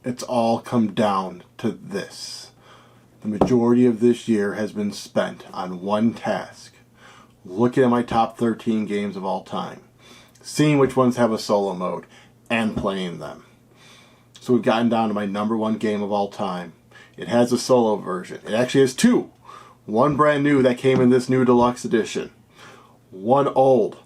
it's all come down to this. The majority of this year has been spent on one task. Looking at my top 13 games of all time. Seeing which ones have a solo mode and playing them. So we've gotten down to my number one game of all time. It has a solo version. It actually has two. One brand new that came in this new deluxe edition. One old.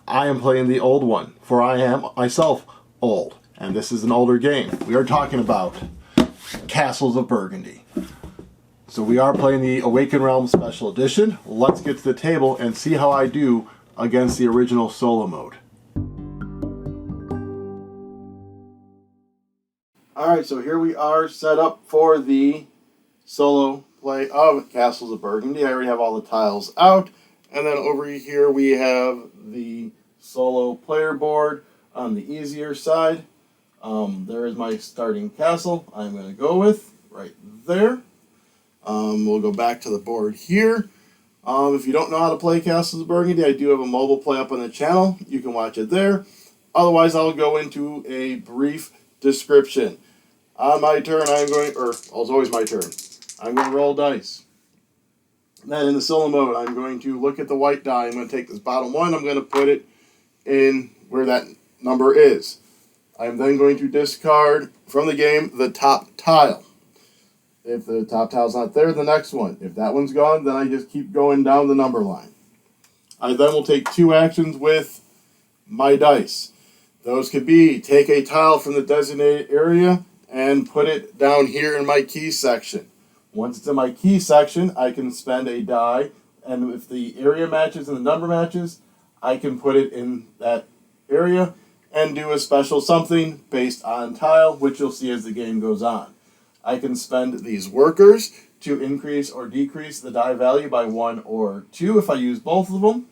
I am playing the old one, for I am myself old. And this is an older game. We are talking about Castles of Burgundy. So we are playing the Awaken Realms Special Edition. Let's get to the table and see how I do against the original solo mode. Alright, so here we are set up for the solo play of Castles of Burgundy. I already have all the tiles out. And then over here we have the solo player board on the easier side. There is my starting castle I'm going to go with right there. We'll go back to the board here. If you don't know how to play Castles of Burgundy, I do have a mobile play up on the channel. You can watch it there. Otherwise, I'll go into a brief description. On my turn, it's always my turn. I'm going to roll dice. Then in the solo mode, I'm going to look at the white die. I'm going to take this bottom one. I'm going to put it in where that number is. I'm then going to discard from the game the top tile. If the top tile's not there, the next one. If that one's gone, then I just keep going down the number line. I then will take two actions with my dice. Those could be take a tile from the designated area and put it down here in my key section. Once it's in my key section, I can spend a die, and if the area matches and the number matches, I can put it in that area and do a special something based on tile, which you'll see as the game goes on. I can spend these workers to increase or decrease the die value by 1 or 2 if I use both of them.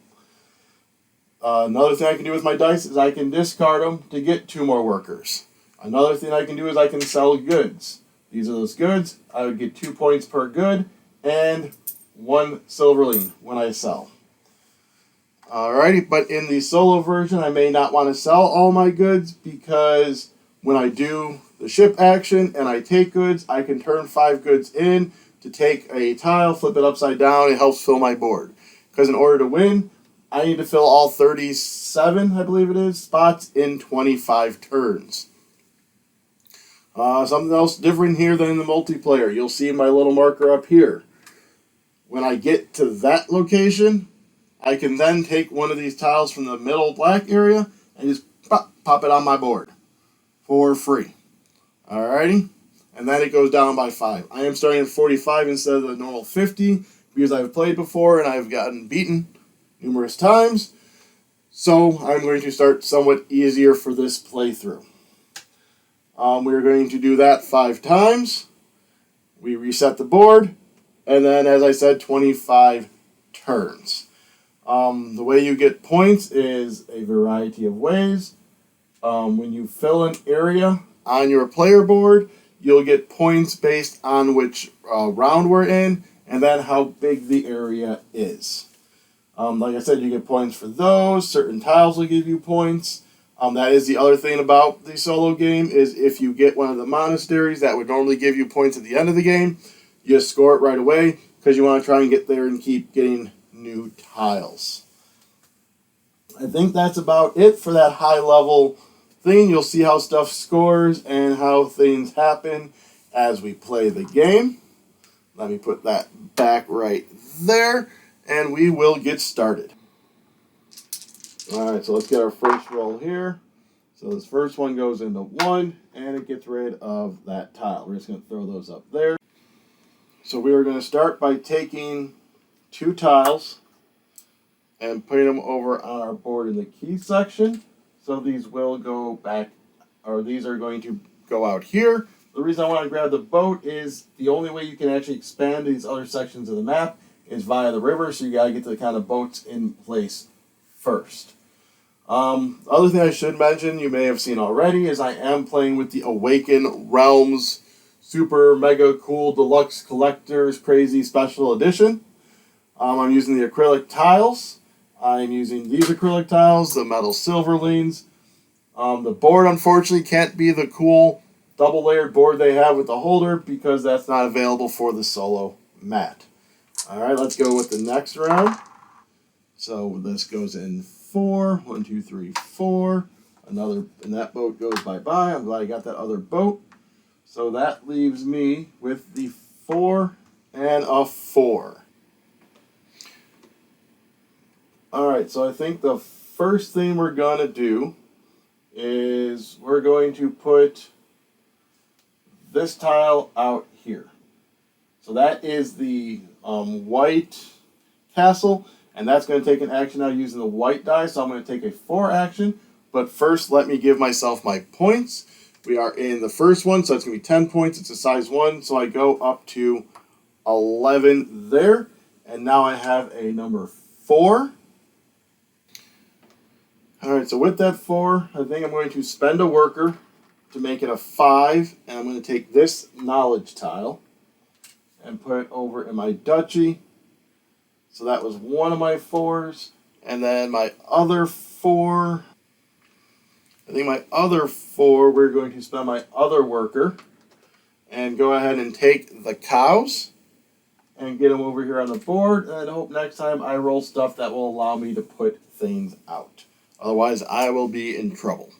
Another thing I can do with my dice is I can discard them to get 2 more workers. Another thing I can do is I can sell goods. These are those goods. I would get 2 points per good and 1 silverling when I sell. Alrighty, but in the solo version, I may not want to sell all my goods because when I do the ship action and I take goods, I can turn 5 goods in to take a tile, flip it upside down. It helps fill my board. Because in order to win, I need to fill all 37, I believe it is, spots in 25 turns. Something else different here than in the multiplayer. You'll see my little marker up here. When I get to that location, I can then take one of these tiles from the middle black area and just pop it on my board for free. Alrighty? And then it goes down by 5. I am starting at 45 instead of the normal 50 because I've played before and I've gotten beaten numerous times. So I'm going to start somewhat easier for this playthrough. We're going to do that 5 times. We reset the board. And then, as I said, 25 turns. The way you get points is a variety of ways. When you fill an area on your player board, you'll get points based on which round we're in and then how big the area is. Like I said, you get points for those. Certain tiles will give you points. That is the other thing about the solo game is if you get one of the monasteries that would normally give you points at the end of the game, you just score it right away because you want to try and get there and keep getting new tiles. I think that's about it for that high level thing. You'll see how stuff scores and how things happen as we play the game. Let me put that back right there and we will get started. Alright, so let's get our first roll here. So this first one goes into 1 and it gets rid of that tile. We're just going to throw those up there. So we are going to start by taking 2 tiles and putting them over on our board in the key section. So these will go back, or these are going to go out here. The reason I want to grab the boat is the only way you can actually expand these other sections of the map is via the river, so you got to get the kind of boats in place first. Other thing I should mention, you may have seen already, is I am playing with the Awaken Realms Super Mega Cool Deluxe Collector's Crazy Special Edition. I'm using the acrylic tiles. I'm using these acrylic tiles, the metal silverlings. The board, unfortunately, can't be the cool double layered board they have with the holder, because that's not available for the solo mat. Alright, let's go with the next round. So this goes in 4. 1, 2, 3, 4. Another, and that boat goes bye-bye. I'm glad I got that other boat. So that leaves me with the 4 and a 4. Alright, so I think the first thing we're going to do is we're going to put this tile out here. So that is the white castle, and that's going to take an action now using the white die. So I'm going to take a 4 action, but first let me give myself my points. We are in the first one, so it's going to be 10 points. It's a size 1, so I go up to 11 there, and now I have a number 4. Alright, so with that 4, I think I'm going to spend a worker to make it a 5, and I'm going to take this knowledge tile and put it over in my duchy. So that was one of my 4s, and then my other 4, I think my other 4, we're going to spend my other worker and go ahead and take the cows and get them over here on the board, and hope next time I roll stuff that will allow me to put things out. Otherwise, I will be in trouble.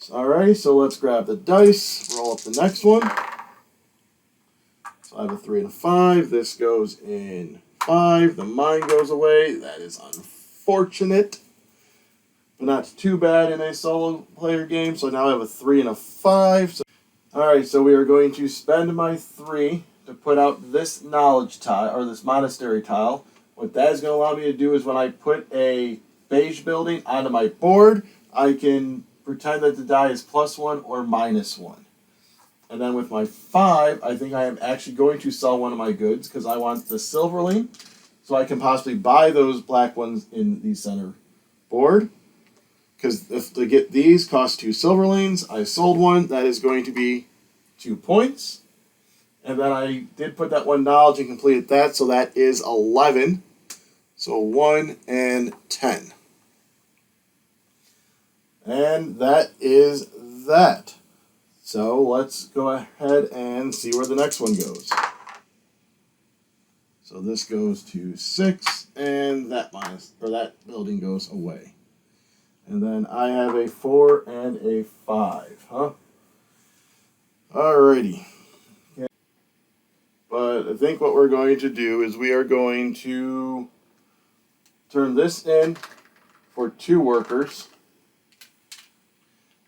Alrighty, so let's grab the dice, roll up the next one. So I have a 3 and a 5. This goes in 5. The mine goes away. That is unfortunate, but not too bad in a solo player game. So now I have a 3 and a 5. So, alright, so we are going to spend my 3 to put out this knowledge tile, or this monastery tile. What that is going to allow me to do is when I put a beige building onto my board, I can pretend that the die is +1 or -1. And then with my 5, I think I am actually going to sell one of my goods because I want the silverling, so I can possibly buy those black ones in the center board. Because if to get these cost 2 silverlings, I sold one. That is going to be 2 points. And then I did put that 1 knowledge and completed that, so that is 11. So 1 and 10. And that is that. So let's go ahead and see where the next one goes. So this goes to 6, and that building goes away. And then I have a 4 and a 5, huh? Alrighty. Okay. But I think what we're going to do is we are going to turn this in for 2 workers,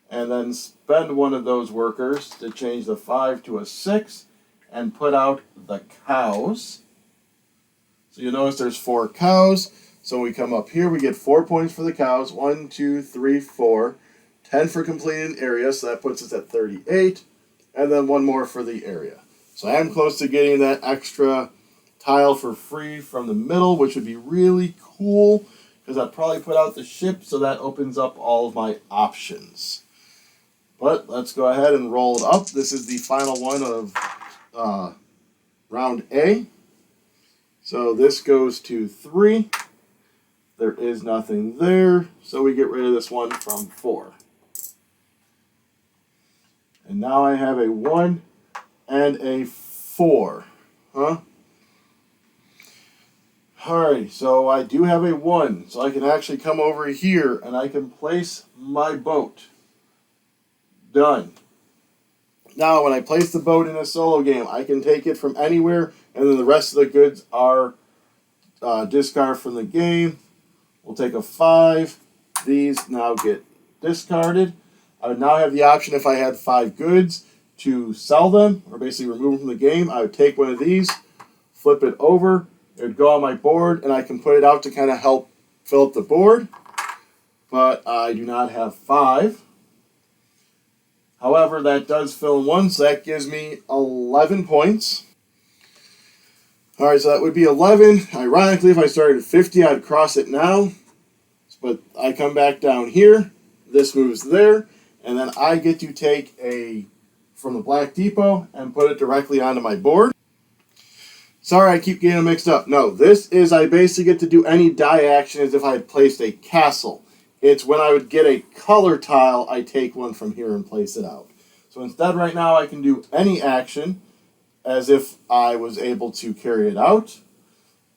and then spend one of those workers to change the 5 to a 6 and put out the cows. So you'll notice there's 4 cows. So when we come up here, we get 4 points for the cows. 1, 2, 3, 4. 10 for completing an area, so that puts us at 38. And then 1 more for the area. So I am close to getting that extra tile for free from the middle, which would be really cool, because I'd probably put out the ship, so that opens up all of my options. But let's go ahead and roll it up. This is the final one of round A. So this goes to 3. There is nothing there, so we get rid of this one from 4. And now I have a 1 and a 4. Huh? Alright, so I do have a 1, so I can actually come over here and I can place my boat. Done. Now, when I place the boat in a solo game, I can take it from anywhere, and then the rest of the goods are discarded from the game. We'll take a 5. These now get discarded. I would now have the option, if I had 5 goods, to sell them, or basically remove them from the game. I would take one of these, flip it over, it would go on my board, and I can put it out to kind of help fill up the board. But I do not have 5. However, that does fill in 1, so that gives me 11 points. Alright, so that would be 11. Ironically, if I started at 50, I'd cross it now. But I come back down here, this moves there, and then I get to take a from the Black Depot and put it directly onto my board. Sorry, I keep getting them mixed up. No, this is, I basically get to do any die action as if I had placed a castle. It's when I would get a color tile, I take one from here and place it out. So instead right now I can do any action as if I was able to carry it out.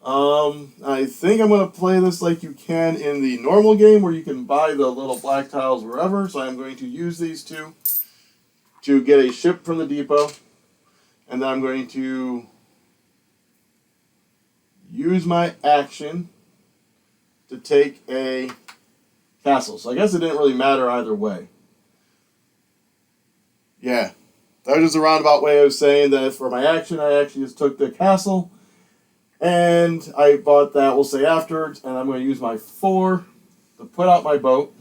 I think I'm going to play this like you can in the normal game where you can buy the little black tiles wherever. So I'm going to use these two to get a ship from the depot. And then I'm going to use my action to take a castle. So I guess it didn't really matter either way. Yeah, that was just a roundabout way of saying that for my action, I actually just took the castle. And I bought that, we'll say afterwards, and I'm going to use my 4 to put out my boat,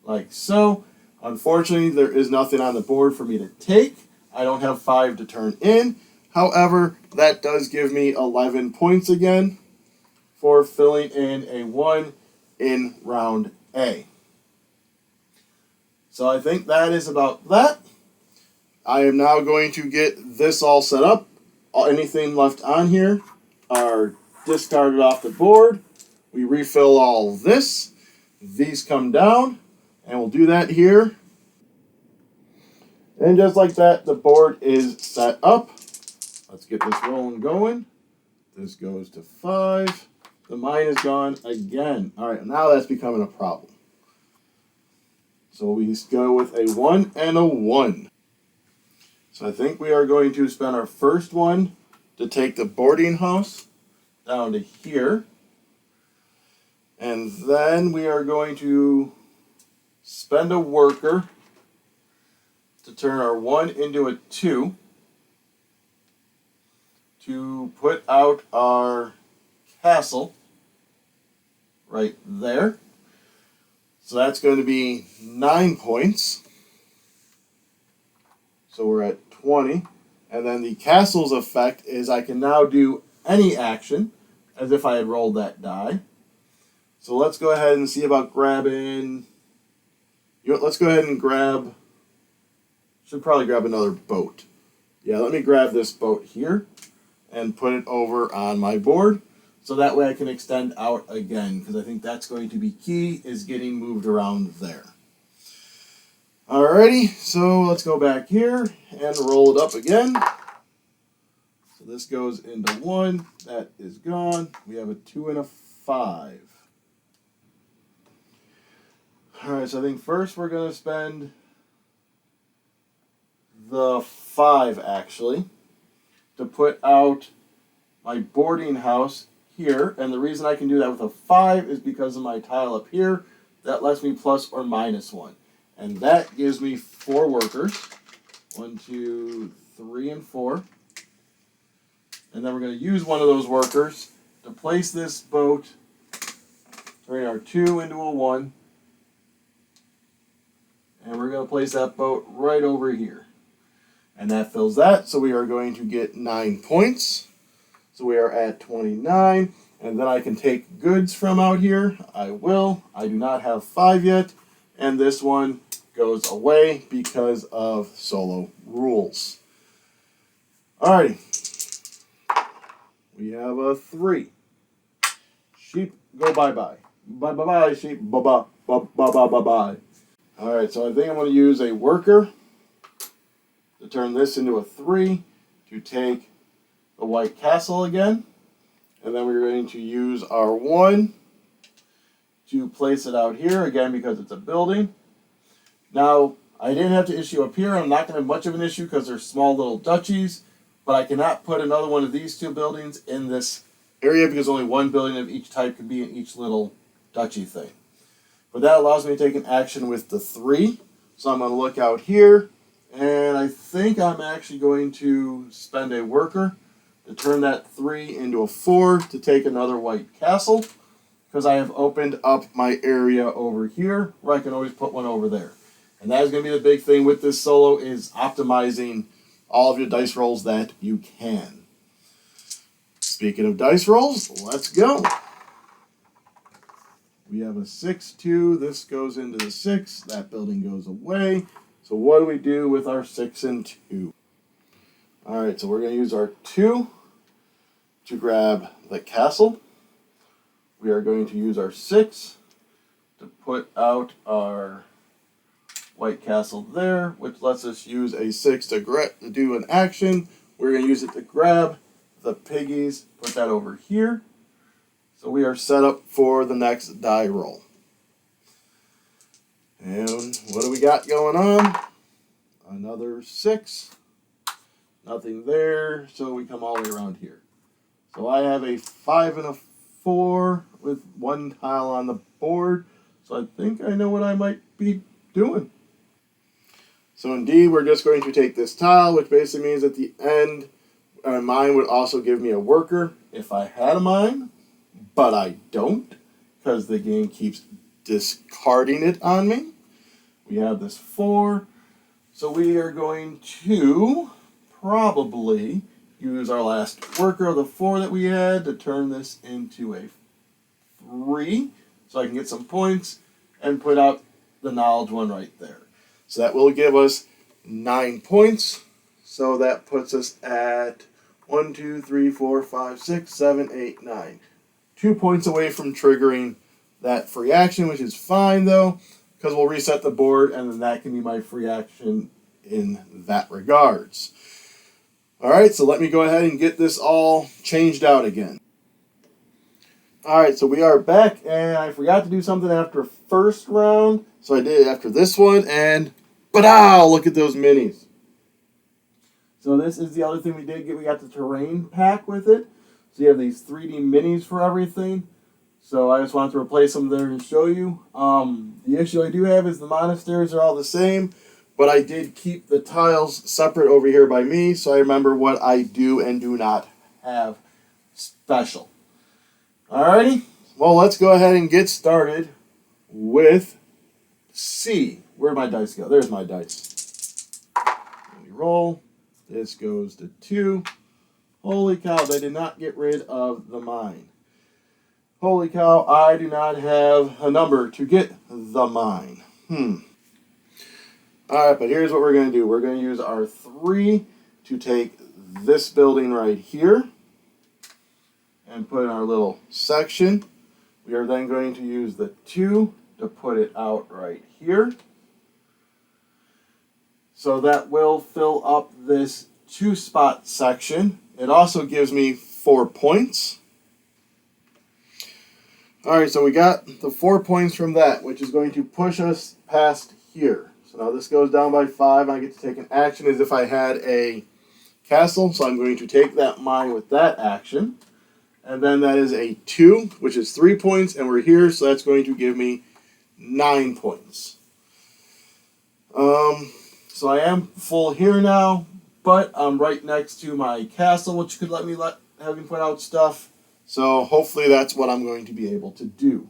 like so. Unfortunately, there is nothing on the board for me to take. I don't have 5 to turn in. However, that does give me 11 points again for filling in a 1 in round A. So I think that is about that. I am now going to get this all set up. Anything left on here are discarded off the board. We refill all this. These come down, and we'll do that here. And just like that, the board is set up. Let's get this rolling going. This goes to 5. The mine is gone again. All right, now that's becoming a problem. So we go with a 1 and a 1. So I think we are going to spend our first one to take the boarding house down to here. And then we are going to spend a worker to turn our 1 into a 2 to put out our castle right there. So that's going to be 9 points. So we're at 20. And then the castle's effect is I can now do any action as if I had rolled that die. So let's go ahead and see about grabbing... let's go ahead and grab... Should probably grab another boat. Yeah, let me grab this boat here and put it over on my board. So that way I can extend out again, because I think that's going to be key, is getting moved around there. Alrighty, so let's go back here and roll it up again. So this goes into 1. That is gone. We have a 2 and a 5. Alright, so I think first we're going to spend the 5, actually, to put out my boarding house here. And the reason I can do that with a 5 is because of my tile up here. That lets me plus or minus 1. And that gives me 4 workers. 1, 2, 3, and 4. And then we're going to use one of those workers to place this boat, turn our 2 into a 1. And we're going to place that boat right over here. And that fills that, so we are going to get 9 points. So we are at 29. And then I can take goods from out here. I will. I do not have 5 yet. And this one goes away because of solo rules. Alrighty. We have a 3. Sheep, go bye-bye. Bye-bye-bye, sheep. Bye-bye. Bye-bye-bye-bye. Alright, so I think I'm going to use a worker to turn this into a 3 to take the White Castle again. And then we're going to use our 1 to place it out here, again, because it's a building. Now, I didn't have to issue up here. I'm not going to have much of an issue because they're small little duchies. But I cannot put another one of these 2 buildings in this area because only 1 building of each type can be in each little duchy thing. But that allows me to take an action with the 3. So I'm going to look out here. And I think I'm actually going to spend a worker to turn that 3 into a 4 to take another White Castle. Because I have opened up my area over here where I can always put one over there. And that is going to be the big thing with this solo, is optimizing all of your dice rolls that you can. Speaking of dice rolls, let's go. We have a 6-2. This goes into the 6. That building goes away. So what do we do with our 6 and 2? Alright, so we're going to use our 2 to grab the castle. We are going to use our 6 to put out our white castle there, which lets us use a 6 to do an action. We're going to use it to grab the piggies, put that over here. So we are set up for the next die roll. And what do we got going on? Another 6. Nothing there, so we come all the way around here. So I have a 5 and a 4 with 1 tile on the board. So I think I know what I might be doing. So indeed, we're just going to take this tile, which basically means at the end, a mine would also give me a worker if I had a mine, but I don't, because the game keeps discarding it on me. We have this 4, so we are going to probably use our last worker of the 4 that we had to turn this into a 3, so I can get some points and put out the knowledge one right there. So that will give us 9 points. So that puts us at 1, 2, 3, 4, 5, 6, 7, 8, 9. 2 points away from triggering that free action, which is fine though, because we'll reset the board and then that can be my free action in that regards. Alright, so let me go ahead and get this all changed out again. Alright, so we are back, and I forgot to do something after first round, so I did it after this one, and ba-dow! Look at those minis. So this is the other thing we did get. We got the terrain pack with it. So you have these 3D minis for everything. So I just wanted to replace them there and show you. The issue I do have is the monasteries are all the same, but I did keep the tiles separate over here by me, so I remember what I do and do not have special. Alrighty, well, let's go ahead and get started with C. Where'd my dice go? There's my dice. Let me roll. This goes to 2. Holy cow, they did not get rid of the mine. Holy cow, I do not have a number to get the mine. Alright, but here's what we're going to do. We're going to use our 3 to take this building right here and put in our little section. We are then going to use the 2 to put it out right here. So that will fill up this 2-spot section. It also gives me 4 points. Alright, so we got the 4 points from that, which is going to push us past here. So now this goes down by 5. I get to take an action as if I had a castle. So I'm going to take that mine with that action. And then that is a 2, which is 3 points, and we're here, so that's going to give me 9 points. So I am full here now, but I'm right next to my castle, which could let me have him put out stuff. So hopefully that's what I'm going to be able to do.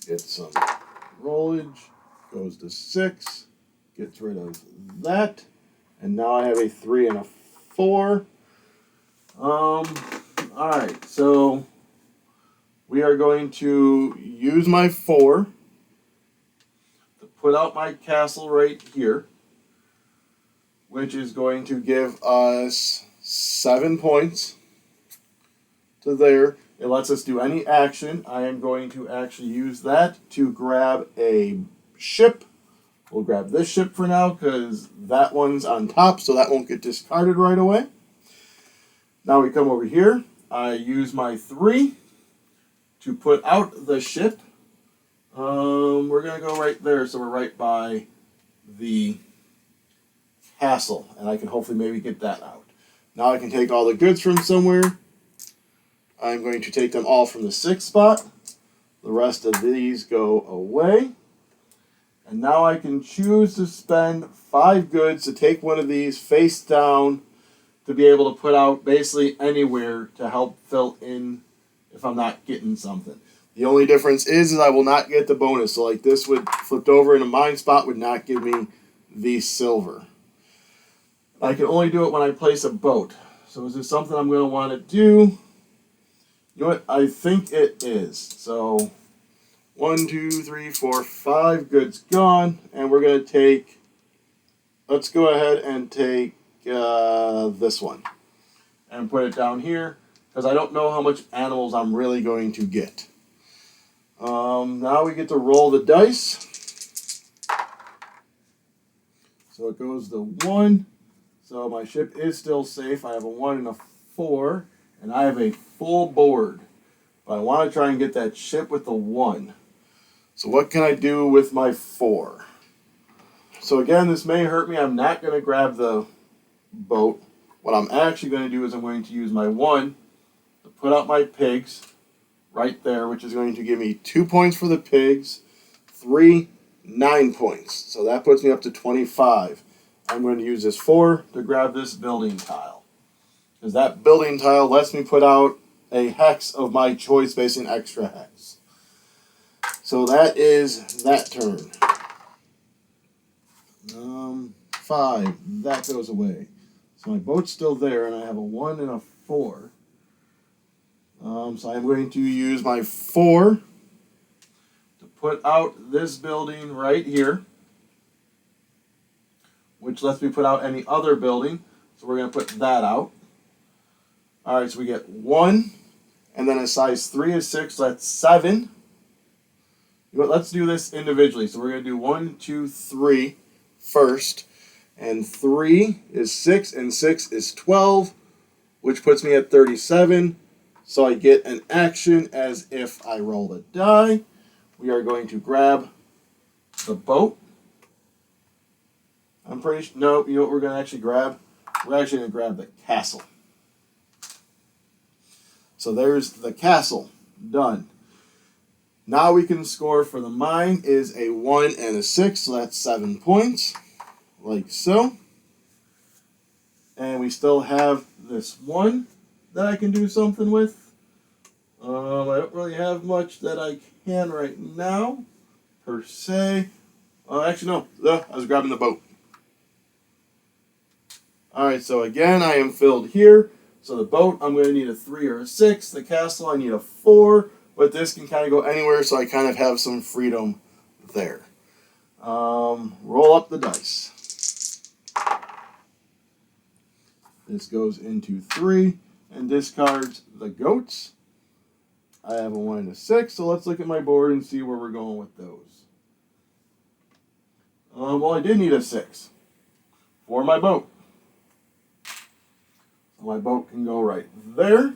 Get some rollage, goes to 6, gets rid of that, and now I have a 3 and a 4. Alright, so we are going to use my 4 to put out my castle right here, which is going to give us 7 points to there. It lets us do any action. I am going to actually use that to grab a ship. We'll grab this ship for now because that one's on top, so that won't get discarded right away. Now we come over here. I use my 3 to put out the ship. We're going to go right there, so we're right by the castle, and I can hopefully maybe get that out. Now I can take all the goods from somewhere. I'm going to take them all from the 6th spot. The rest of these go away. And now I can choose to spend 5 goods to take one of these face down to be able to put out basically anywhere to help fill in if I'm not getting something. The only difference is I will not get the bonus. So like this would flipped over in a mine spot would not give me the silver. I can only do it when I place a boat. So is this something I'm going to want to do? You know what? I think it is. So 1, 2, 3, 4, 5 goods gone. And we're going to take, let's go ahead and take this one and put it down here because I don't know how much animals I'm really going to get. Now we get to roll the dice. So it goes to 1. So my ship is still safe. I have a 1 and a 4, and I have a full board. But I want to try and get that ship with the 1. So what can I do with my 4? So again, this may hurt me. I'm not going to grab the boat. What I'm actually going to do is I'm going to use my 1 to put out my pigs right there, which is going to give me 2 points for the pigs, 3, 9 points. So that puts me up to 25. I'm going to use this 4 to grab this building tile, because that building tile lets me put out a hex of my choice based on extra hex. So that is that turn. 5, that goes away. So my boat's still there, and I have a 1 and a 4. So I'm going to use my 4 to put out this building right here, which lets me put out any other building. So we're going to put that out. All right, so we get 1, and then a size 3 is 6, so that's 7. Let's do this individually. So we're going to do 1, 2, 3 first. And 3 is 6, and 6 is 12, which puts me at 37. So I get an action as if I roll a die. We are going to grab the boat. I'm pretty sure, no, you know what we're going to actually grab? We're actually going to grab the castle. So there's the castle. Done. Now we can score for the mine is a 1 and a 6, so that's 7 points. Like so. And we still have this 1 that I can do something with. I don't really have much that I can right now, per se. Actually, no. I was grabbing the boat. Alright, so again, I am filled here. So the boat, I'm going to need a 3 or a 6. The castle, I need a 4. But this can kind of go anywhere, so I kind of have some freedom there. Roll up the dice. This goes into 3 and discards the goats. I have a 1 and a 6, so let's look at my board and see where we're going with those. Well, I did need a 6 for my boat. So my boat can go right there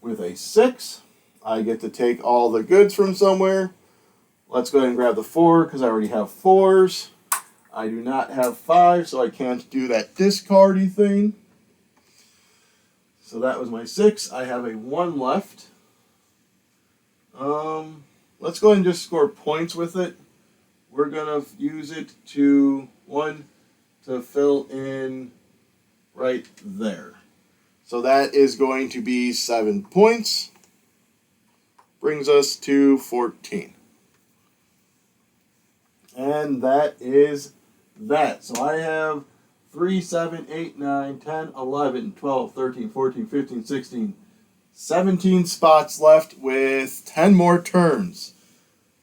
with a 6. I get to take all the goods from somewhere. Let's go ahead and grab the 4 because I already have 4s. I do not have 5, so I can't do that discardy thing. So that was my 6. I have a 1 left. Let's go ahead and just score points with it. We're going to use it to, 1, to fill in right there. So that is going to be 7 points. Brings us to 14. And that is that. So I have 3, 7, 8, 9, 10, 11, 12, 13, 14, 15, 16, 17 spots left with 10 more turns.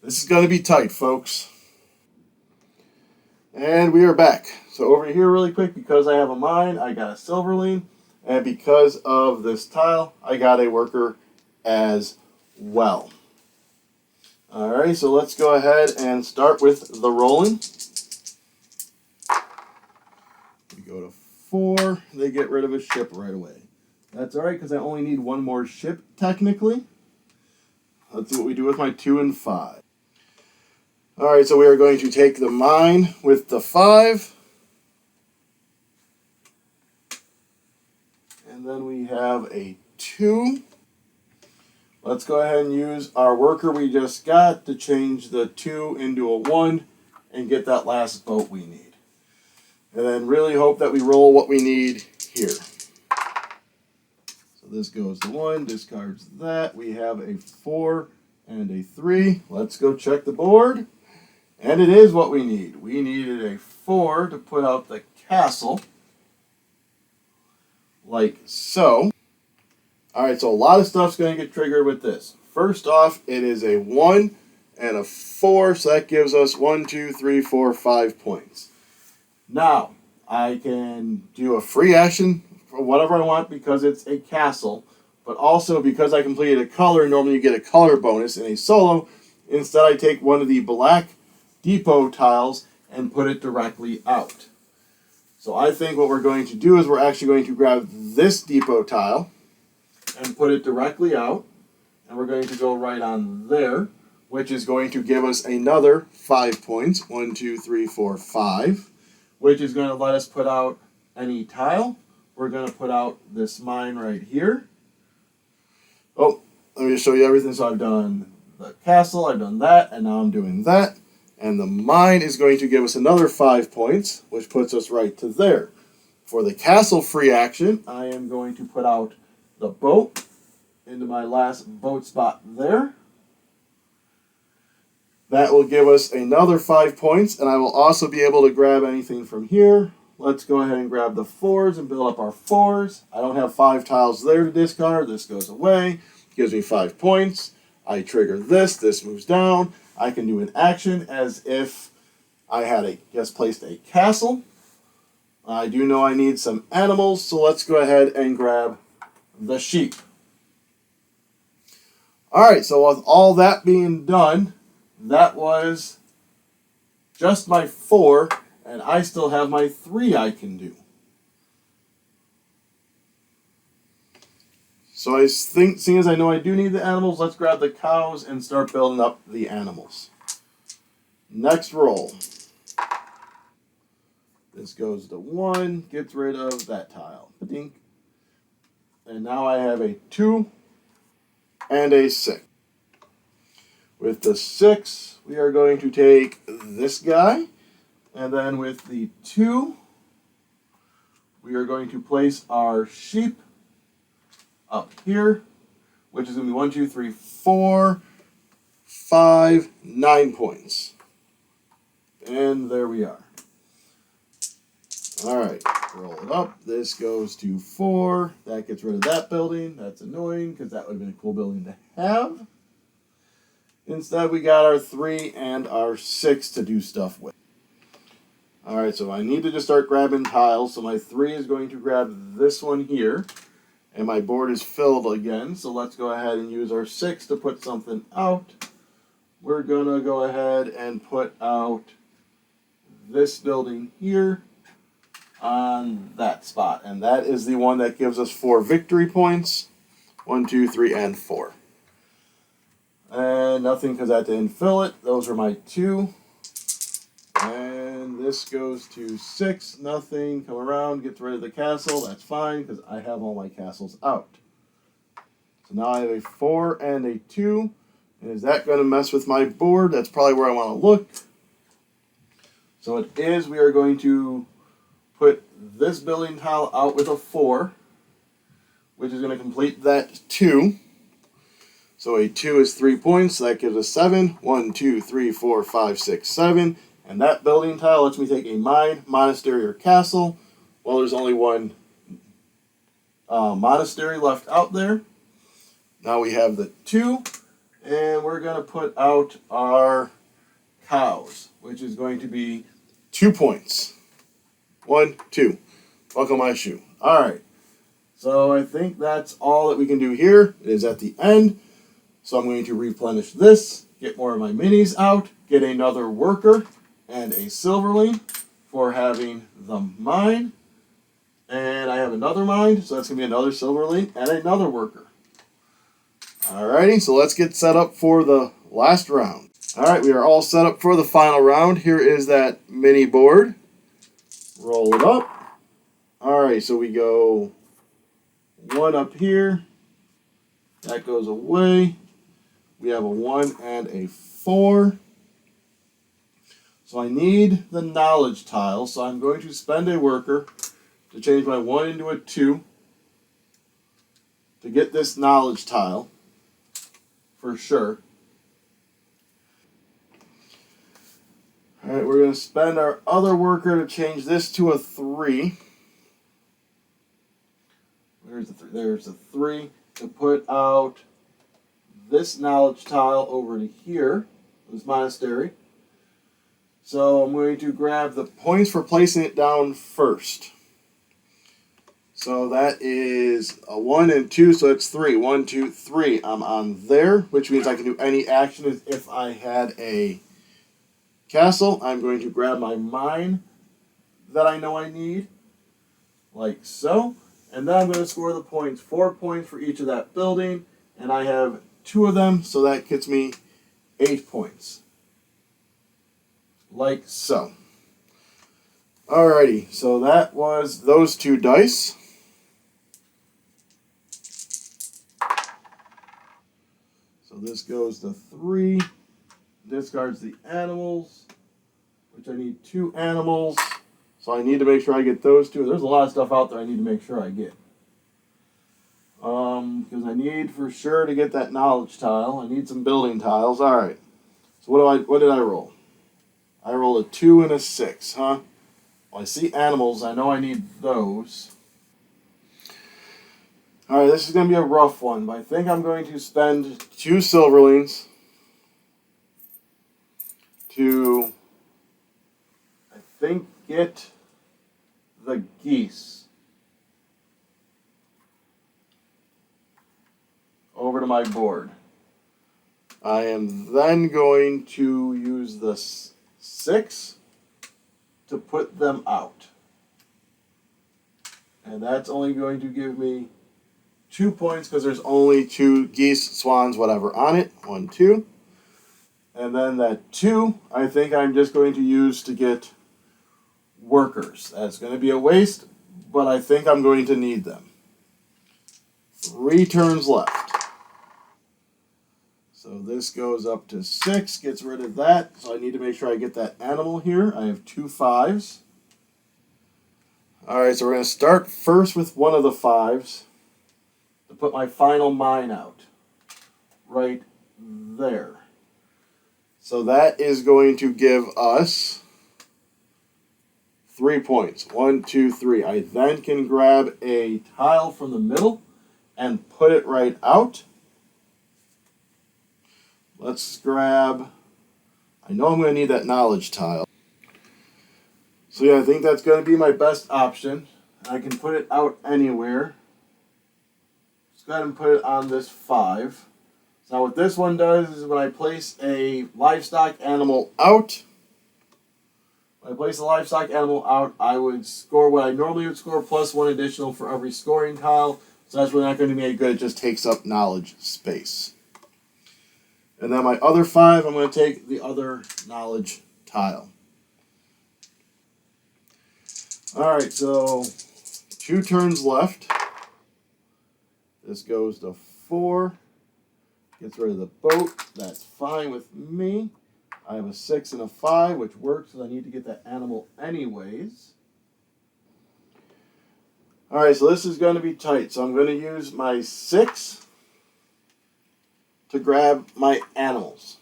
This is going to be tight, folks. And we are back. So over here really quick, because I have a mine, I got a silverling. And because of this tile, I got a worker as well. Alright, so let's go ahead and start with the rolling. We go to 4. They get rid of a ship right away. That's alright, because I only need 1 more ship, technically. Let's see what we do with my 2 and 5. Alright, so we are going to take the mine with the 5. And then we have a 2. Let's go ahead and use our worker we just got to change the 2 into a 1 and get that last boat we need. And then really hope that we roll what we need here. So this goes to 1, discards that. We have a 4 and a 3. Let's go check the board. And it is what we need. We needed a 4 to put out the castle. Like so. Alright, so a lot of stuff's going to get triggered with this. First off, it is a 1 and a 4, so that gives us 1, 2, 3, 4, 5 points. Now, I can do a free action for whatever I want because it's a castle, but also because I completed a color, normally you get a color bonus in a solo. Instead, I take one of the black depot tiles and put it directly out. So I think what we're going to do is we're actually going to grab this depot tile and put it directly out. And we're going to go right on there, which is going to give us another 5 points. 1, 2, 3, 4, 5. Which is going to let us put out any tile. We're going to put out this mine right here. Oh, let me just show you everything. So I've done the castle, I've done that, and now I'm doing that. And the mine is going to give us another 5 points, which puts us right to there. For the castle free action, I am going to put out the boat into my last boat spot there. That will give us another 5 points, and I will also be able to grab anything from here. Let's go ahead and grab the 4s and build up our 4s. I don't have 5 tiles there to discard. This goes away. Gives me 5 points. I trigger this. This moves down. I can do an action as if I had just placed a castle. I do know I need some animals, so let's go ahead and grab the sheep. Alright, so with all that being done, that was just my 4, and I still have my 3 I can do. So I think, seeing as I know I do need the animals, let's grab the cows and start building up the animals. Next roll. This goes to 1, gets rid of that tile. Ba-dink. And now I have a 2 and a 6. With the 6, we are going to take this guy. And then with the 2, we are going to place our sheep up here, which is going to be 1, 2, 3, 4, 5, 9 points. And there we are. Alright, roll it up. This goes to 4. That gets rid of that building. That's annoying because that would have been a cool building to have. Instead, we got our 3 and our 6 to do stuff with. Alright, so I need to just start grabbing tiles. So my 3 is going to grab this one here. And my board is filled again. So let's go ahead and use our 6 to put something out. We're going to go ahead and put out this building here on that spot. And that is the one that gives us 4 victory points. 1, 2, 3, and 4. And nothing because I didn't fill it. Those are my 2. And this goes to 6. Nothing. Come around. Gets rid of the castle. That's fine because I have all my castles out. So now I have a 4 and a 2. And is that going to mess with my board? That's probably where I want to look. So it is. We are going to put this building tile out with a 4, which is going to complete that 2. So a 2 is 3 points. So that gives us 7. 1, 2, 3, 4, 5, 6, 7. And that building tile lets me take a mine, monastery, or castle. Well, there's only one monastery left out there. Now we have the 2. And we're going to put out our cows, which is going to be 2 points. 1, 2. Buckle my shoe. Alright. So I think that's all that we can do here. It is at the end. So I'm going to replenish this, get more of my minis out, get another worker and a silverling for having the mine. And I have another mine, so that's going to be another silverling and another worker. Alrighty, so let's get set up for the last round. Alright, we are all set up for the final round. Here is that mini board. Roll it up. Alright, so we go 1 up here. That goes away. We have a 1 and a 4. So I need the knowledge tile, so I'm going to spend a worker to change my 1 into a 2 to get this knowledge tile for sure. Alright, we're going to spend our other worker to change this to a 3. Where's the 3? There's a 3 to put out this knowledge tile over to here, this monastery. So I'm going to grab the points for placing it down first. So that is a 1 and 2, so it's 3. 1, 2, 3. I'm on there, which means I can do any action. If I had a castle, I'm going to grab my mine that I know I need, like so. And then I'm going to score the points. 4 points for each of that building, and I have 2 of them, so that gets me 8 points. Like so. Alrighty, so that was those 2 dice. So this goes to 3. Discards the animals, which I need 2 animals. So I need to make sure I get those 2. There's a lot of stuff out there I need to make sure I get. Because I need for sure to get that knowledge tile. I need some building tiles. Alright. So what did I roll? I rolled a 2 and a 6, huh? Well, I see animals. I know I need those. Alright, this is going to be a rough one, but I think I'm going to spend 2 silverlings to, I think, get the geese over to my board. I am then going to use the 6 to put them out. And that's only going to give me 2 points because there's only 2 geese, swans, whatever on it. 1, 2. And then that 2, I think I'm just going to use to get workers. That's going to be a waste, but I think I'm going to need them. 3 turns left. So this goes up to 6, gets rid of that. So I need to make sure I get that animal here. I have 2 5s. Alright, so we're going to start first with one of the 5s to put my final mine out. Right there. So that is going to give us 3 points. 1, 2, 3. I then can grab a tile from the middle and put it right out. Let's grab, I know I'm going to need that knowledge tile. So yeah, I think that's going to be my best option. I can put it out anywhere. Just go ahead and put it on this 5. So now what this one does is when I place a livestock animal out, I would score what I normally would score plus 1 additional for every scoring tile. So that's really not going to be any good. It just takes up knowledge space. And then my other 5, I'm going to take the other knowledge tile. Alright, so 2 turns left. This goes to 4. Gets rid of the boat. That's fine with me. I have a 6 and a 5, which works because I need to get that animal anyways. Alright, so this is going to be tight. So I'm going to use my 6 to grab my animals.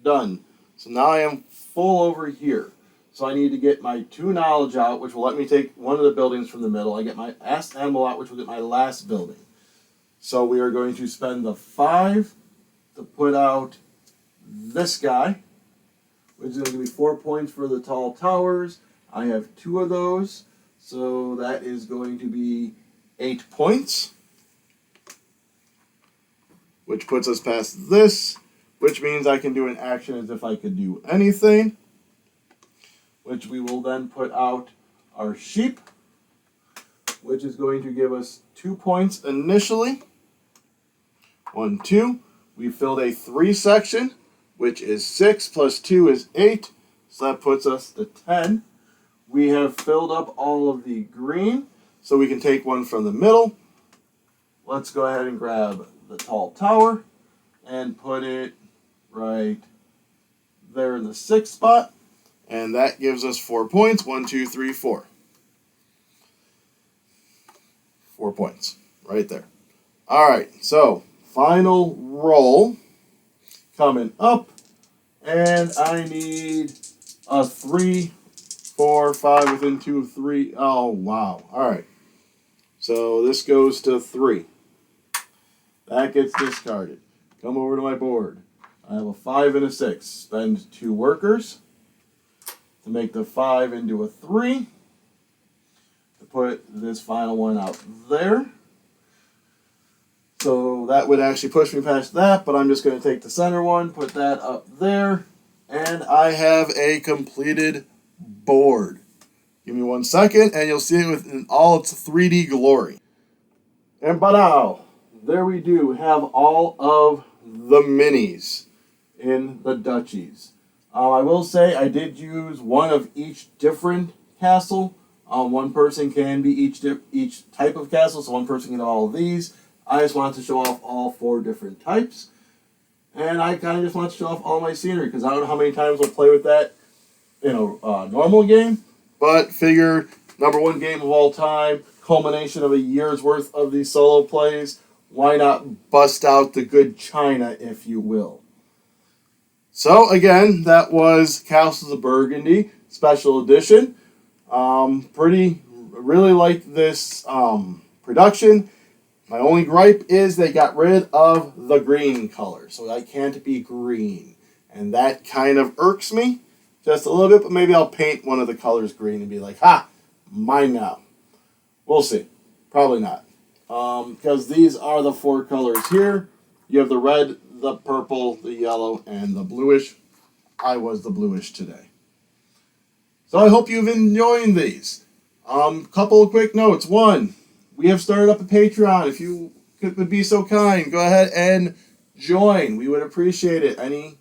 Done. So now I am full over here. So I need to get my 2 knowledge out, which will let me take one of the buildings from the middle. I get my last animal out, which will get my last building. So we are going to spend the 5 to put out this guy, which is going to give me 4 points for the tall towers. I have 2 of those, so that is going to be 8 points, which puts us past this, which means I can do an action as if I could do anything, which we will then put out our sheep, which is going to give us 2 points initially. 1, 2. We filled a 3 section, which is 6 plus 2 is 8, so that puts us to 10. We have filled up all of the green, so we can take one from the middle. Let's go ahead and grab the tall tower and put it right there in the 6th spot, and that gives us 4 points. 1, 2, 3, 4. 4 points right there. All right, so final roll coming up, and I need a 3, 4, 5 within 2 of 3. Oh, wow. All right. So this goes to 3. That gets discarded. Come over to my board. I have a 5 and a 6. Spend 2 workers to make the 5 into a 3. To put this final one out there. So that would actually push me past that, but I'm just going to take the center one, put that up there, and I have a completed board. Give me 1 second, and you'll see it in all its 3D glory. And ba-dow! There we do have all of the minis in the duchies. I will say I did use one of each different castle. One person can be each type of castle, so one person can have all of these. I just wanted to show off all 4 different types. And I kind of just want to show off all my scenery, because I don't know how many times we'll play with that in a normal game. But figure, #1 game of all time, culmination of a year's worth of these solo plays. Why not bust out the good china, if you will? So again, that was Castles of Burgundy Special Edition. Really like this production. My only gripe is they got rid of the green color, so I can't be green. And that kind of irks me just a little bit, but maybe I'll paint one of the colors green and be like, ha, mine now. We'll see. Probably not. Because these are the 4 colors here. You have the red, the purple, the yellow, and the bluish. I was the bluish today. So I hope you've enjoyed these. Couple of quick notes. 1, we have started up a Patreon. If you would be so kind, go ahead and join. We would appreciate it. Any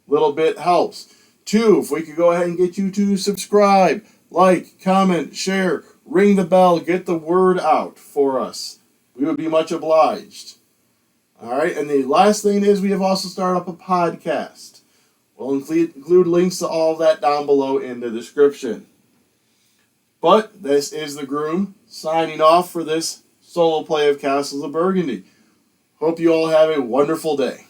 little bit helps. 2, if we could go ahead and get you to subscribe, like, comment, share, ring the bell, get the word out for us. We would be much obliged. All right, and the last thing is we have also started up a podcast. We'll include links to all of that down below in the description. But this is the Groom signing off for this solo play of Castles of Burgundy. Hope you all have a wonderful day.